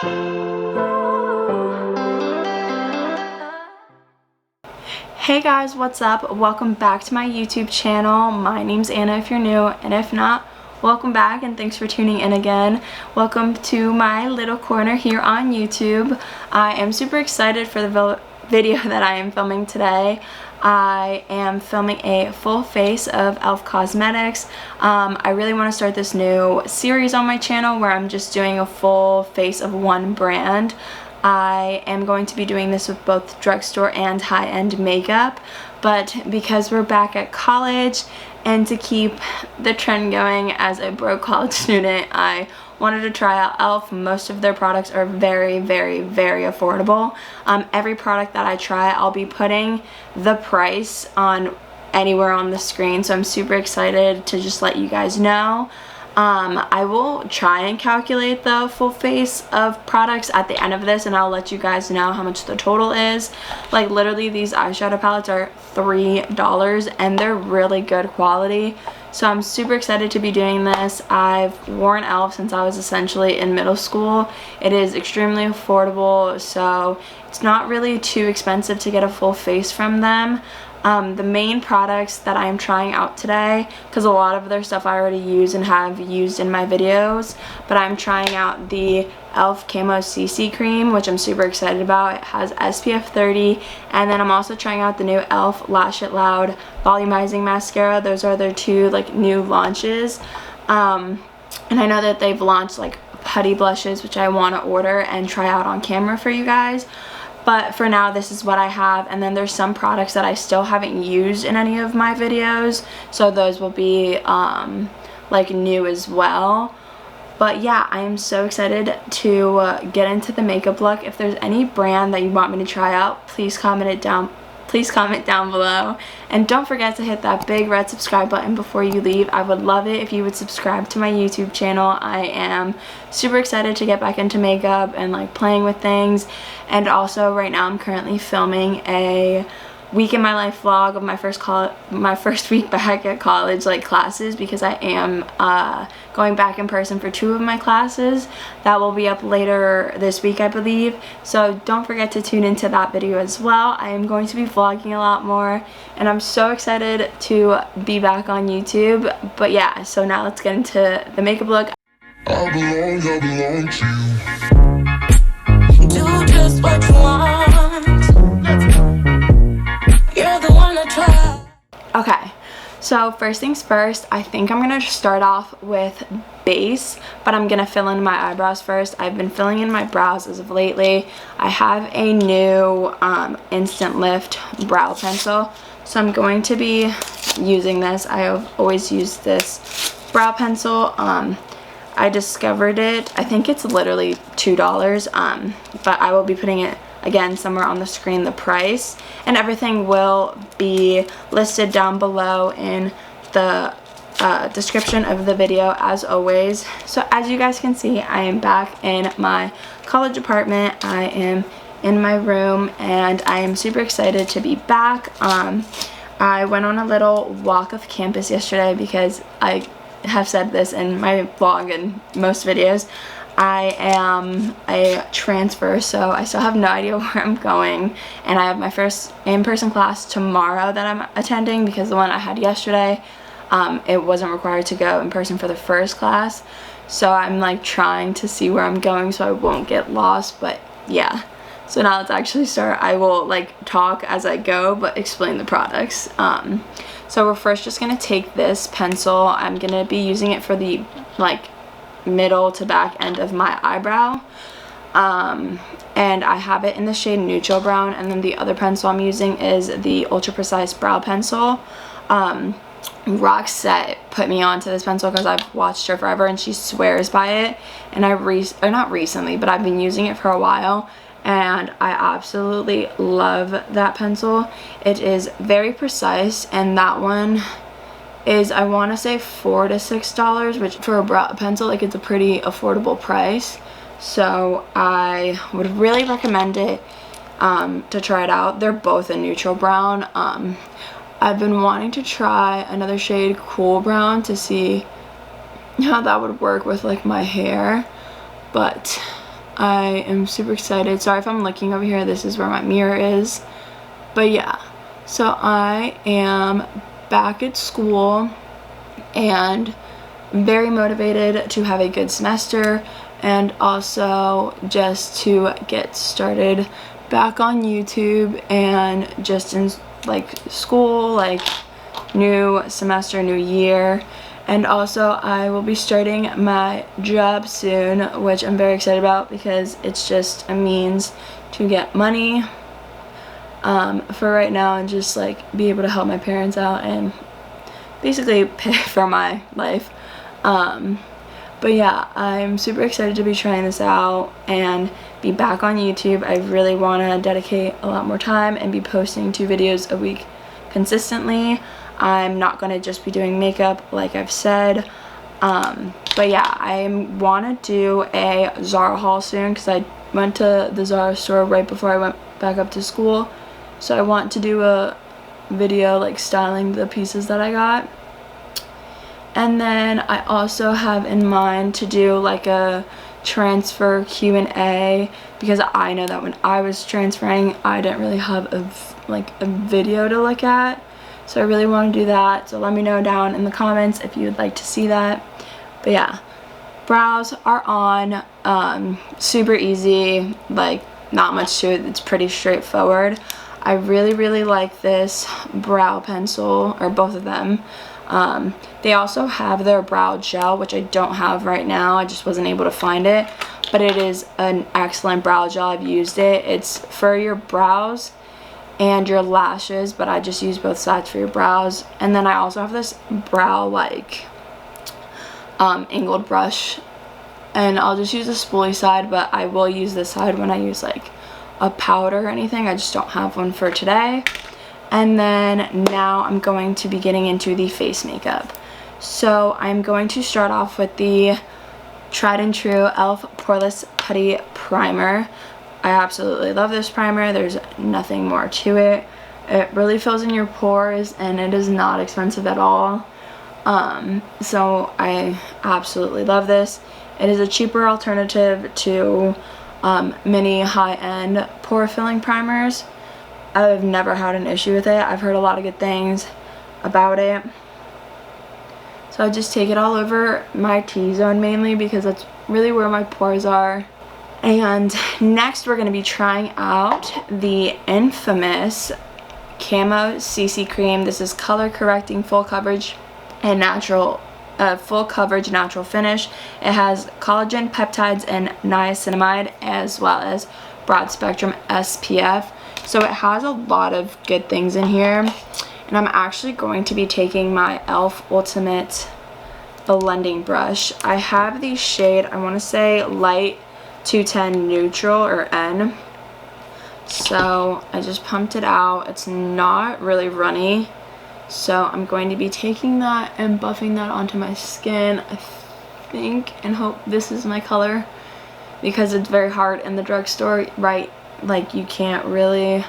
Hey guys, what's up? Welcome back to my YouTube channel. My name's Anna if you're new, and if not, welcome back and thanks for tuning in again. Welcome to my little corner here on YouTube. I am super excited for the video that I am filming today. I am filming a full face of E.L.F. cosmetics. I really want to start this new series on my channel where I'm just doing a full face of one brand. I am going to be doing this with both drugstore and high-end makeup, but because we're back at college and to keep the trend going as a broke college student, I wanted to try out E.L.F. Most of their products are very, very, very affordable. Every product that I try, I'll be putting the price on anywhere on the screen, so I'm super excited to just let you guys know. I will try and calculate the full face of products at the end of this, and I'll let you guys know how much the total is. Like, literally, these eyeshadow palettes are $3 and they're really good quality, so I'm super excited to be doing this. I've worn E.L.F. since I was essentially in middle school. It is extremely affordable, so it's not really too expensive to get a full face from them. The main products that I am trying out today, because a lot of their stuff I already use and have used in my videos, but I'm trying out the E.L.F. Camo CC cream, which I'm super excited about. It has SPF 30, and then I'm also trying out the new E.L.F. Lash It Loud volumizing mascara. Those are their two new launches, and I know that they've launched putty blushes, which I want to order and try out on camera for you guys. But for now, this is what I have, and then there's some products that I still haven't used in any of my videos, so those will be new as well. But yeah, I am so excited to get into the makeup look. If there's any brand that you want me to try out, please comment down below, and don't forget to hit that big red subscribe button before you leave. I would love it if you would subscribe to my YouTube channel. I am super excited to get back into makeup and playing with things, and also right now I'm currently filming a week in my life vlog of my first week back at college classes, because I am going back in person for 2 of my classes. That will be up later this week, I believe, so don't forget to tune into that video as well. I am going to be vlogging a lot more, and I'm so excited to be back on YouTube. But yeah, so now let's get into the makeup look. I belong to you. Do just what you want. You're the one to try. Okay, so first things first, I think I'm gonna start off with base, but I'm gonna fill in my eyebrows first. I've been filling in my brows as of lately. I have a new Instant Lift brow pencil, so I'm going to be using this. I have always used this brow pencil. I discovered it, I think it's literally $2, but I will be putting it again somewhere on the screen, the price, and everything will be listed down below in the description of the video as always. So as you guys can see, I am back in my college apartment. I am in my room and I am super excited to be back. I went on a little walk of campus yesterday because I have said this in my vlog and most videos. I am a transfer, so I still have no idea where I'm going, and I have my first in-person class tomorrow that I'm attending, because the one I had yesterday, it wasn't required to go in person for the first class, so I'm trying to see where I'm going so I won't get lost. But yeah, so now let's actually start. I will talk as I go but explain the products. So we're first just gonna take this pencil. I'm gonna be using it for the middle to back end of my eyebrow, and I have it in the shade neutral brown, and then the other pencil I'm using is the Ultra Precise brow pencil. Roxette put me onto this pencil because I've watched her forever and she swears by it, and not recently, but I've been using it for a while, and I absolutely love that pencil. It is very precise, and that one is, I want to say, $4 to $6, which for a brow pencil, it's a pretty affordable price. So I would really recommend it to try it out. They're both a neutral brown. I've been wanting to try another shade, cool brown, to see how that would work with my hair, but I am super excited. Sorry if I'm looking over here. This is where my mirror is. But yeah, so I am back at school and I'm very motivated to have a good semester and also just to get started back on YouTube and just in like school, like new semester, new year. And also I will be starting my job soon, which I'm very excited about because it's just a means to get money for right now and just like be able to help my parents out and basically pay for my life. But yeah, I'm super excited to be trying this out and be back on YouTube. I really want to dedicate a lot more time and be posting 2 videos a week consistently. I'm not going to just be doing makeup like I've said. But yeah, I want to do a Zara haul soon because I went to the Zara store right before I went back up to school. So I want to do a video like styling the pieces that I got. And then I also have in mind to do like a transfer Q&A because I know that when I was transferring I didn't really have a video to look at. So I really want to do that. So let me know down in the comments if you would like to see that. But yeah, brows are on. Super easy, like not much to it. It's pretty straightforward. I really like this brow pencil, or both of them. They also have their brow gel, which I don't have right now. I just wasn't able to find it. But it is an excellent brow gel. I've used it. It's for your brows and your lashes, but I just use both sides for your brows. And then I also have this brow like angled brush, and I'll just use the spoolie side, but I will use this side when I use like a powder or anything. I just don't have one for today. And then now I'm going to be getting into the face makeup. So I'm going to start off with the tried and true E.L.F. Poreless Putty Primer. I absolutely love this primer. There's nothing more to it. It really fills in your pores and it is not expensive at all. So I absolutely love this. It is a cheaper alternative to many high-end pore filling primers. I've never had an issue with it. I've heard a lot of good things about it. So I just take it all over my T-zone mainly because that's really where my pores are. And next we're going to be trying out the infamous Camo CC Cream. This is color correcting, full coverage, and natural finish. It has collagen, peptides, and niacinamide, as well as broad spectrum SPF. So it has a lot of good things in here. And I'm actually going to be taking my E.L.F. Ultimate blending brush. I have the shade, I want to say light 210 neutral, or N. So I just pumped it out. It's not really runny. So I'm going to be taking that and buffing that onto my skin, I think, and hope this is my color, because it's very hard in the drugstore, right? Like you can't really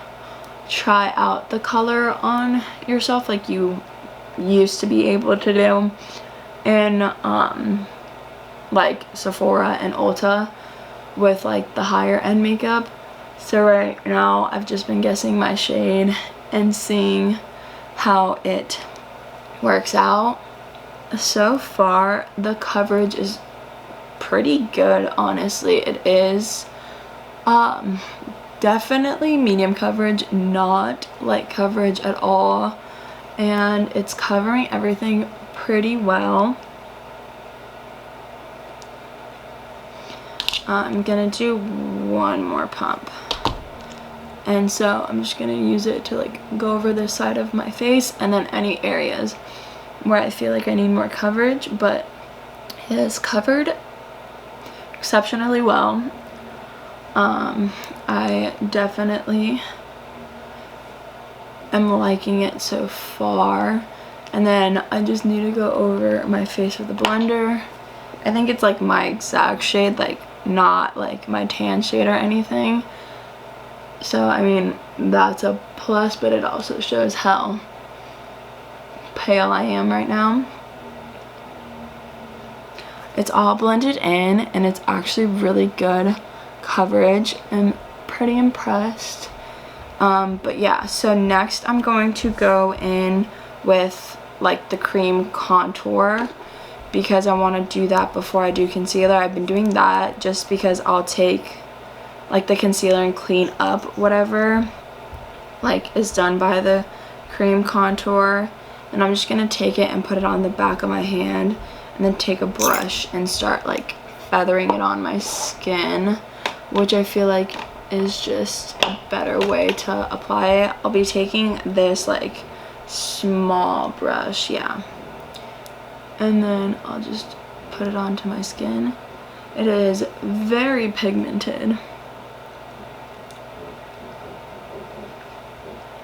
try out the color on yourself like you used to be able to do in like Sephora and Ulta with like the higher end makeup. So right now I've just been guessing my shade and seeing how it works out. So far the coverage is pretty good, honestly. It is definitely medium coverage, not light coverage at all, and it's covering everything pretty well. I'm gonna do one more pump, and so I'm just gonna use it to like go over the side of my face and then any areas where I feel like I need more coverage, but it is covered exceptionally well. I definitely am liking it so far. And then I just need to go over my face with a blender. I think it's like my exact shade, like not like my tan shade or anything. So I mean, that's a plus, but it also shows how pale I am right now. It's all blended in and it's actually really good coverage. I'm pretty impressed. But yeah, so next I'm going to go in with like the cream contour because I want to do that before I do concealer. I've been doing that just because I'll take like the concealer and clean up whatever like is done by the cream contour, and I'm just gonna take it and put it on the back of my hand and then take a brush and start like feathering it on my skin, which I feel like is just a better way to apply it. I'll be taking this like small brush, yeah, and then I'll just put it onto my skin. It is very pigmented,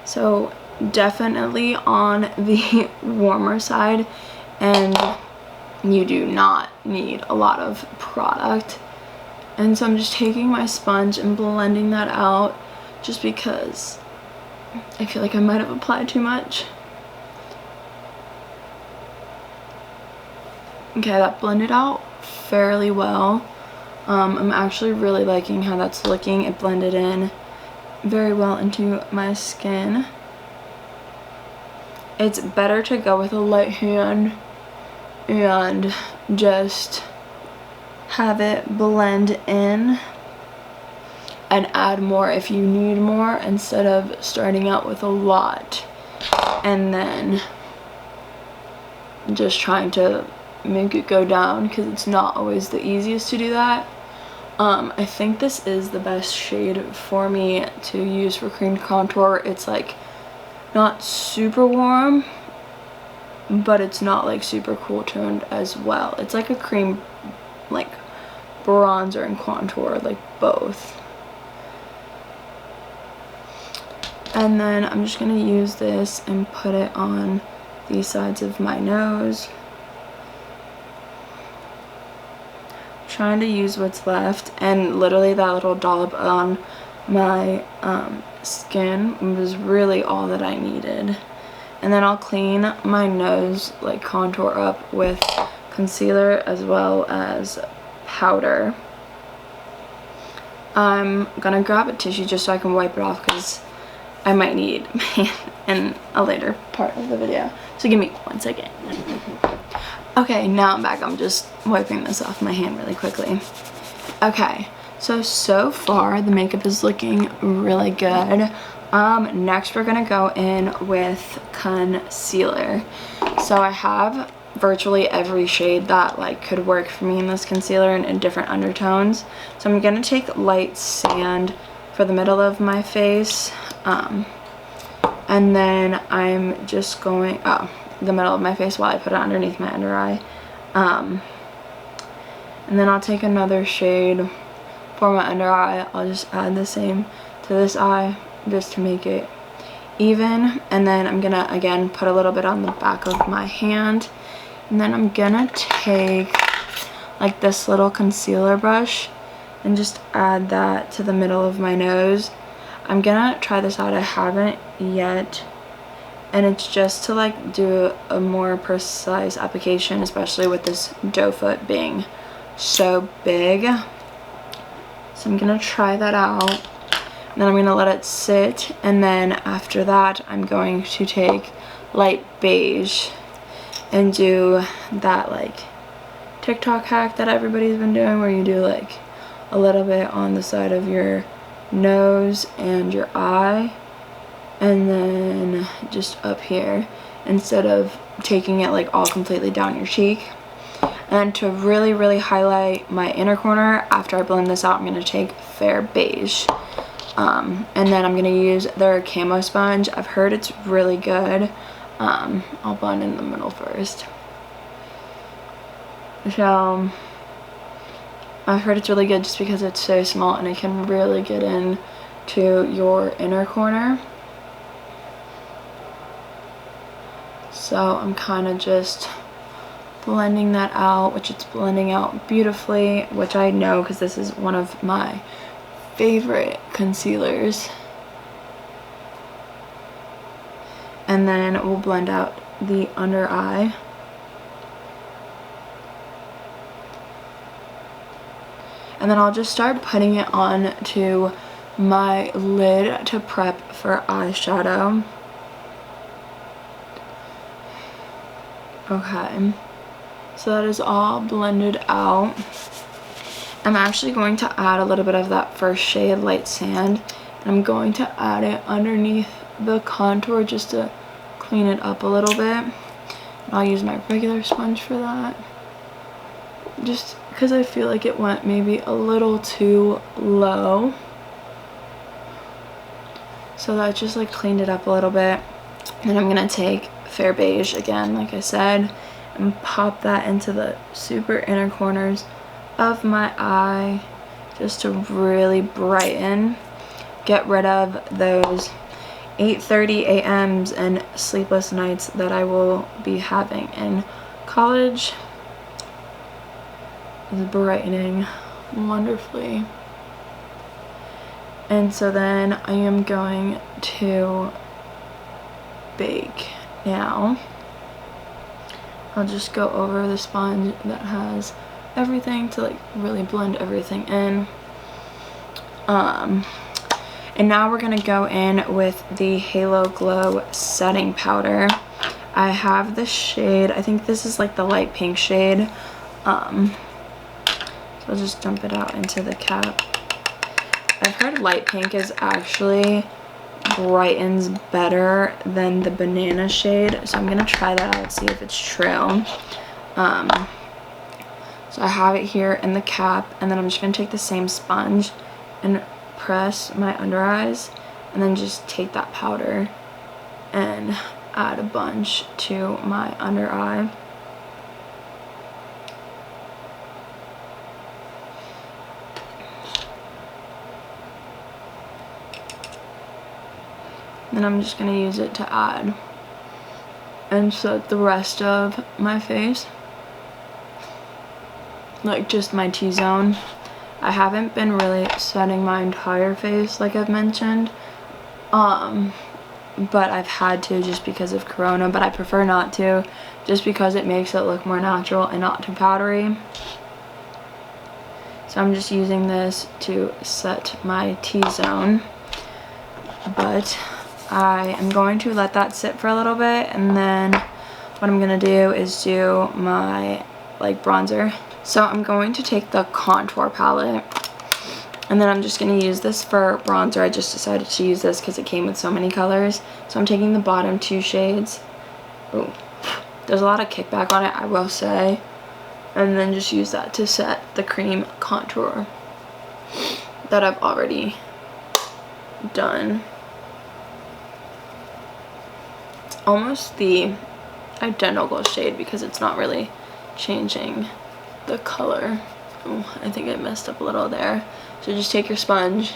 so definitely on the warmer side, and you do not need a lot of product. And so I'm just taking my sponge and blending that out just because I feel like I might have applied too much. Okay, that blended out fairly well. I'm actually really liking how that's looking. It blended in very well into my skin. It's better to go with a light hand and just have it blend in and add more if you need more, instead of starting out with a lot and then just trying to make it go down, because it's not always the easiest to do that. I think this is the best shade for me to use for cream contour. It's like not super warm, but it's not like super cool toned as well. It's like a cream like bronzer and contour, like both. And then I'm just gonna use this and put it on the sides of my nose. Trying to use what's left, and literally that little dollop on my skin was really all that I needed. And then I'll clean my nose, like contour up with concealer as well as powder. I'm gonna grab a tissue just so I can wipe it off because I might need in a later part of the video. So give me 1 second. Okay, now I'm back. I'm just wiping this off my hand really quickly. Okay, so far the makeup is looking really good. Next we're gonna go in with concealer. So I have virtually every shade that like could work for me in this concealer in different undertones. So I'm gonna take light sand for the middle of my face, and then I'm just going the middle of my face while I put it underneath my under eye, and then I'll take another shade for my under eye. I'll just add the same to this eye just to make it even, and then I'm gonna again put a little bit on the back of my hand, and then I'm gonna take like this little concealer brush and just add that to the middle of my nose. I'm gonna try this out, I haven't yet, and it's just to like do a more precise application, especially with this doe foot being so big. So I'm gonna try that out, and then I'm gonna let it sit, and then after that I'm going to take light beige and do that like TikTok hack that everybody's been doing, where you do like a little bit on the side of your nose and your eye, and then just up here, instead of taking it like all completely down your cheek. And to really highlight my inner corner, after I blend this out, I'm going to take fair beige, and then I'm going to use their Camo sponge. I've heard it's really good. I'll blend in the middle first. So I've heard it's really good just because it's so small and it can really get into your inner corner. So I'm kind of just blending that out, which it's blending out beautifully, which I know because this is one of my favorite concealers. And then we'll blend out the under eye. And then I'll just start putting it on to my lid to prep for eyeshadow. Okay, so that is all blended out. I'm actually going to add a little bit of that first shade, Light Sand, and I'm going to add it underneath the contour just to clean it up a little bit. And I'll use my regular sponge for that, just because I feel like it went maybe a little too low. So that just like cleaned it up a little bit. And then I'm gonna take Fair Beige again, like I said, and pop that into the super inner corners of my eye just to really brighten, get rid of those 8:30 a.m.s and sleepless nights that I will be having in college. It's brightening wonderfully. And so then I am going to bake now. I'll just go over the sponge that has everything to like really blend everything in. And now we're gonna go in with the Halo Glow setting powder. I have the shade, I think this is like the light pink shade. So I'll just dump it out into the cap. I've heard light pink is actually brightens better than the banana shade, so I'm gonna try that out, see if it's true. So I have it here in the cap, and then I'm just gonna take the same sponge and press my under eyes, and then just take that powder and add a bunch to my under eye. Then I'm just gonna use it to add and set the rest of my face, like just my T-zone. I haven't been really setting my entire face like I've mentioned, but I've had to just because of Corona, but I prefer not to, just because it makes it look more natural and not too powdery. So I'm just using this to set my T-zone, but I am going to let that sit for a little bit, and then what I'm gonna do is do my like bronzer. So I'm going to take the contour palette, and then I'm just gonna use this for bronzer. I just decided to use this because it came with so many colors. So I'm taking the bottom two shades. Ooh, there's a lot of kickback on it, I will say. And then just use that to set the cream contour that I've already done. Almost the identical shade because it's not really changing the color. Oh, I think I messed up a little there. So just take your sponge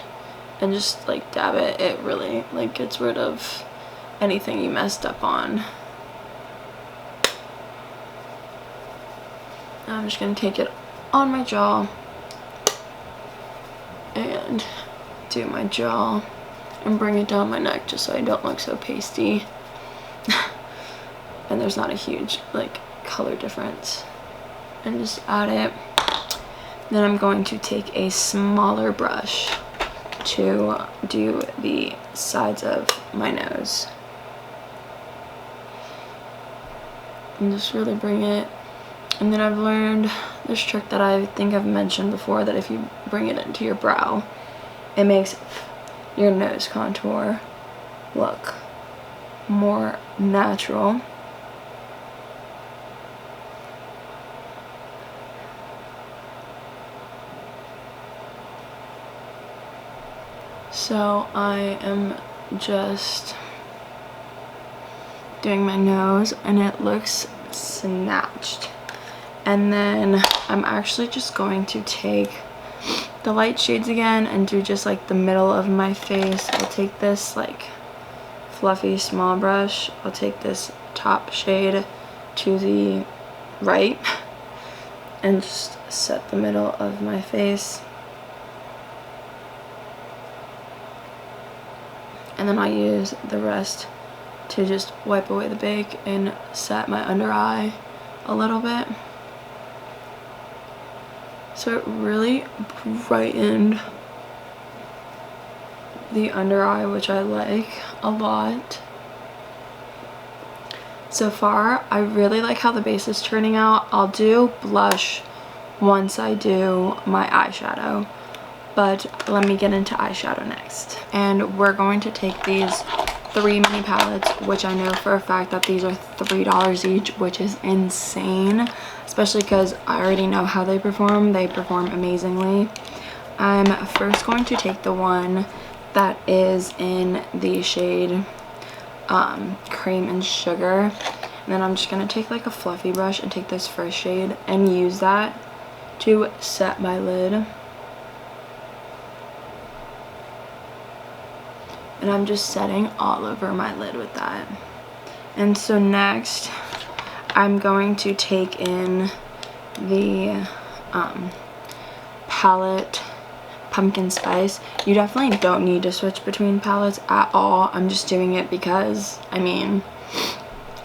and just like dab it. It really like gets rid of anything you messed up on. Now I'm just gonna take it on my jaw and do my jaw and bring it down my neck just so I don't look so pasty. And there's not a huge like color difference, and just add it. Then I'm going to take a smaller brush to do the sides of my nose and just really bring it. And then I've learned this trick that I think I've mentioned before, that if you bring it into your brow, it makes your nose contour look more natural. So I am just doing my nose and it looks snatched. And then I'm actually just going to take the light shades again and do just like the middle of my face. I'll take this like fluffy small brush. I'll take this top shade to the right and just set the middle of my face. And then I use the rest to just wipe away the bake and set my under eye a little bit. So it really brightened the under eye, which I like a lot. So far, I really like how the base is turning out. I'll do blush once I do my eyeshadow, but let me get into eyeshadow next. And we're going to take these 3 mini palettes, which I know for a fact that these are $3 each, which is insane, especially because I already know how they perform. They perform amazingly. I'm first going to take the one that is in the shade Cream and Sugar, and then I'm just gonna take like a fluffy brush and take this first shade and use that to set my lid. And I'm just setting all over my lid with that. And so next I'm going to take in the palette Pumpkin Spice. You definitely don't need to switch between palettes at all. I'm just doing it because, I mean,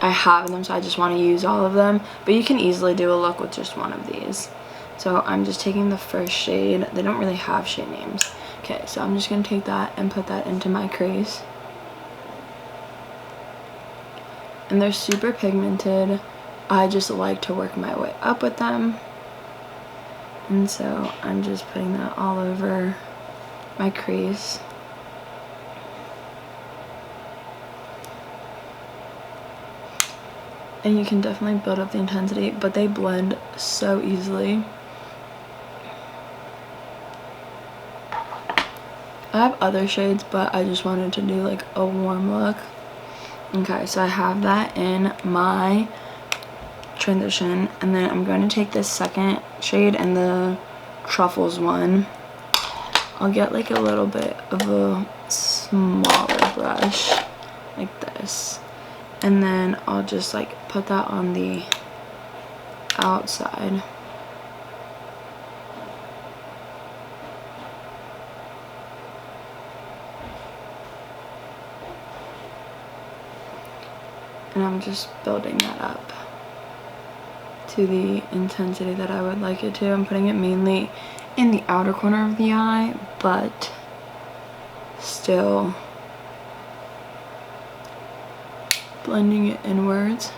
I have them, so I just want to use all of them. But you can easily do a look with just one of these. So I'm just taking the first shade. They don't really have shade names. Okay, so I'm just going to take that and put that into my crease. And they're super pigmented. I just like to work my way up with them. And so I'm just putting that all over my crease. And you can definitely build up the intensity, but they blend so easily. I have other shades, but I just wanted to do like a warm look. Okay, so I have that in my transition, and then I'm going to take this second shade and the Truffles one. I'll get like a little bit of a smaller brush like this, and then I'll just like put that on the outside. And I'm just building that up to the intensity that I would like it to. I'm putting it mainly in the outer corner of the eye, but still blending it inwards.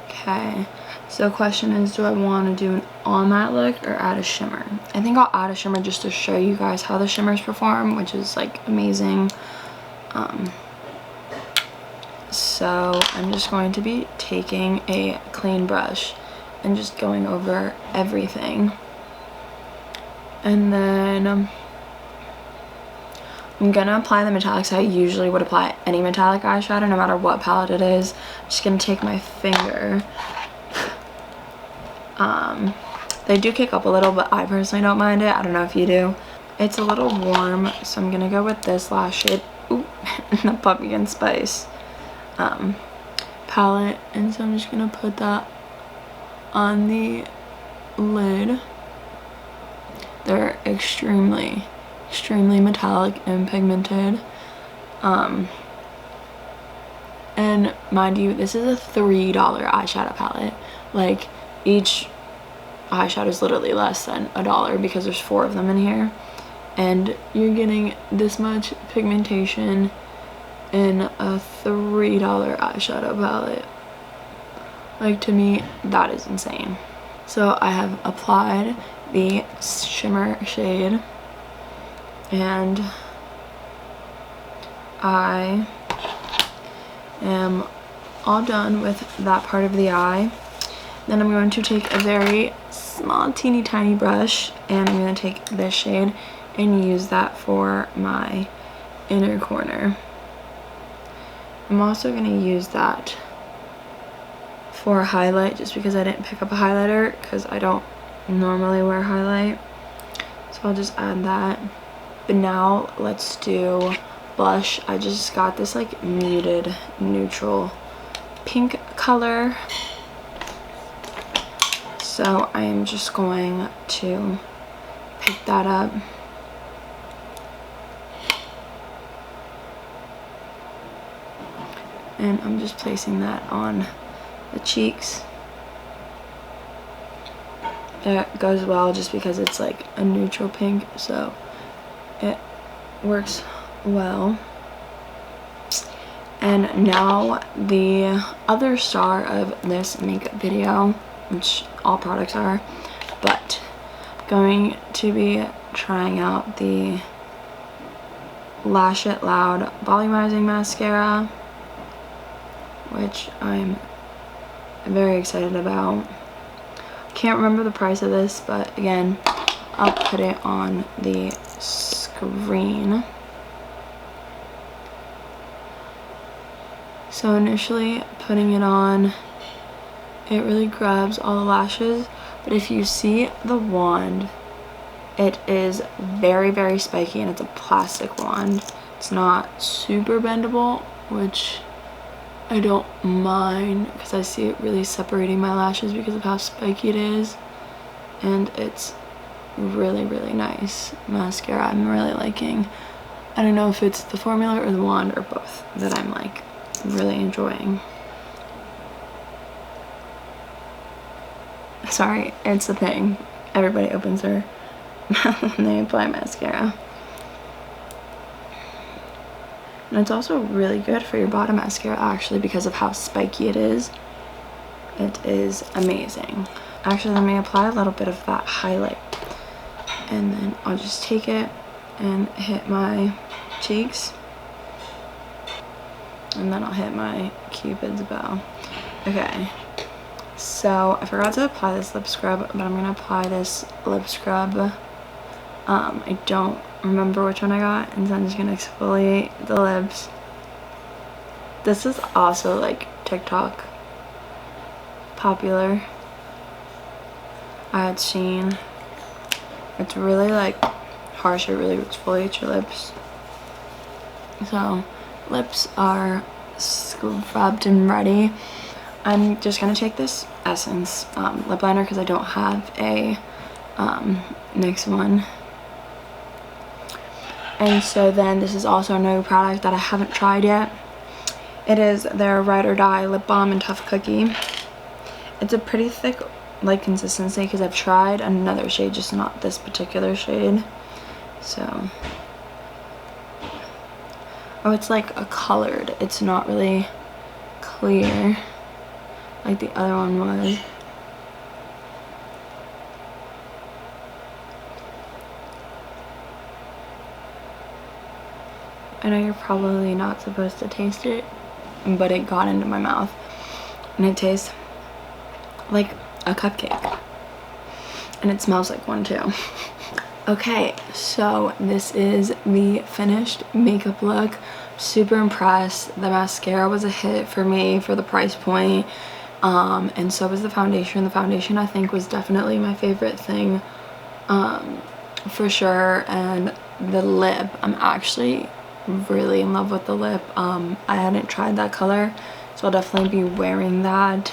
Okay, so the question is, do I want to do an all matte look or add a shimmer? I think I'll add a shimmer just to show you guys how the shimmers perform, which is like amazing. So I'm just going to be taking a clean brush and just going over everything. And then I'm gonna apply the metallics I usually would apply any metallic eyeshadow, no matter what palette it is. I'm just gonna take my finger. They do kick up a little, but I personally don't mind it. I don't know if you do. It's a little warm, so I'm gonna go with this last shade. Ooh, the Pumpkin Spice palette, and so I'm just gonna put that on the lid. They're extremely metallic and pigmented, and mind you, this is a $3 eyeshadow palette. Like, each eyeshadow is literally less than $1 because there's 4 of them in here, and you're getting this much pigmentation in a $3 eyeshadow palette. Like, to me, that is insane. So I have applied the shimmer shade, and I am all done with that part of the eye. Then I'm going to take a very small teeny tiny brush, and I'm going to take this shade and use that for my inner corner. I'm also going to use that for a highlight, just because I didn't pick up a highlighter because I don't normally wear highlight. So I'll just add that. But now let's do blush. I just got this like muted neutral pink color. So I am just going to pick that up. And I'm just placing that on the cheeks. It goes well just because it's like a neutral pink, so it works well. And now the other star of this makeup video, which all products are, but going to be trying out the Lash It Loud Volumizing Mascara, which I'm very excited about. Can't remember the price of this, but again, I'll put it on the screen. So initially putting it on, it really grabs all the lashes, but if you see the wand, it is very, very spiky, and it's a plastic wand. It's not super bendable, which I don't mind because I see it really separating my lashes because of how spiky it is, and it's really, really nice mascara. I'm really liking. I don't know if it's the formula or the wand or both that I'm like really enjoying. Sorry, it's the thing. Everybody opens their mouth when they apply mascara. And it's also really good for your bottom mascara actually because of how spiky it is. It is amazing. Actually, let me apply a little bit of that highlight. And then I'll just take it and hit my cheeks. And then I'll hit my Cupid's bow. Okay. So I forgot to apply this lip scrub, but I'm gonna apply this lip scrub. I don't remember which one I got, and so I'm just gonna exfoliate the lips. This is also like TikTok popular. I had seen it's really like harsh. It really exfoliates your lips. So lips are scrubbed and ready. I'm just gonna take this Essence lip liner because I don't have a NYX one. And so then this is also a new product that I haven't tried yet. It is their Ride or Die Lip Balm and Tough Cookie. It's a pretty thick like consistency because I've tried another shade, just not this particular shade. So, oh, it's like a colored. It's not really clear like the other one was. I know you're probably not supposed to taste it, but it got into my mouth and it tastes like a cupcake, and it smells like one too. Okay, so this is the finished makeup look. Super impressed. The mascara was a hit for me for the price point, and so was the foundation. The foundation I think was definitely my favorite thing, for sure. And the lip, I'm actually really in love with the lip. I hadn't tried that color, so I'll definitely be wearing that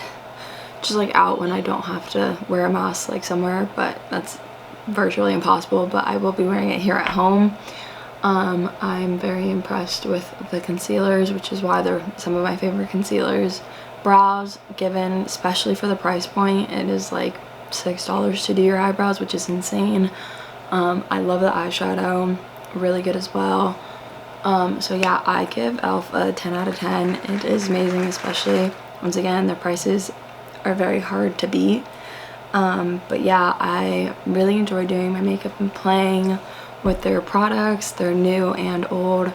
just like out when I don't have to wear a mask like somewhere, but that's virtually impossible. But I will be wearing it here at home. I'm very impressed with the concealers, which is why they're some of my favorite concealers. Brows, given especially for the price point, it is like $6 to do your eyebrows, which is insane. I love the eyeshadow, really good as well. So yeah, I give E.L.F. a 10 out of 10. It is amazing, especially once again their prices are very hard to beat. But yeah, I really enjoy doing my makeup and playing with their products. They're new and old.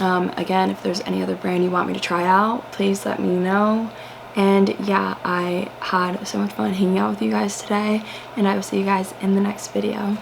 Again, if there's any other brand you want me to try out, please let me know. And yeah, I had so much fun hanging out with you guys today, and I will see you guys in the next video.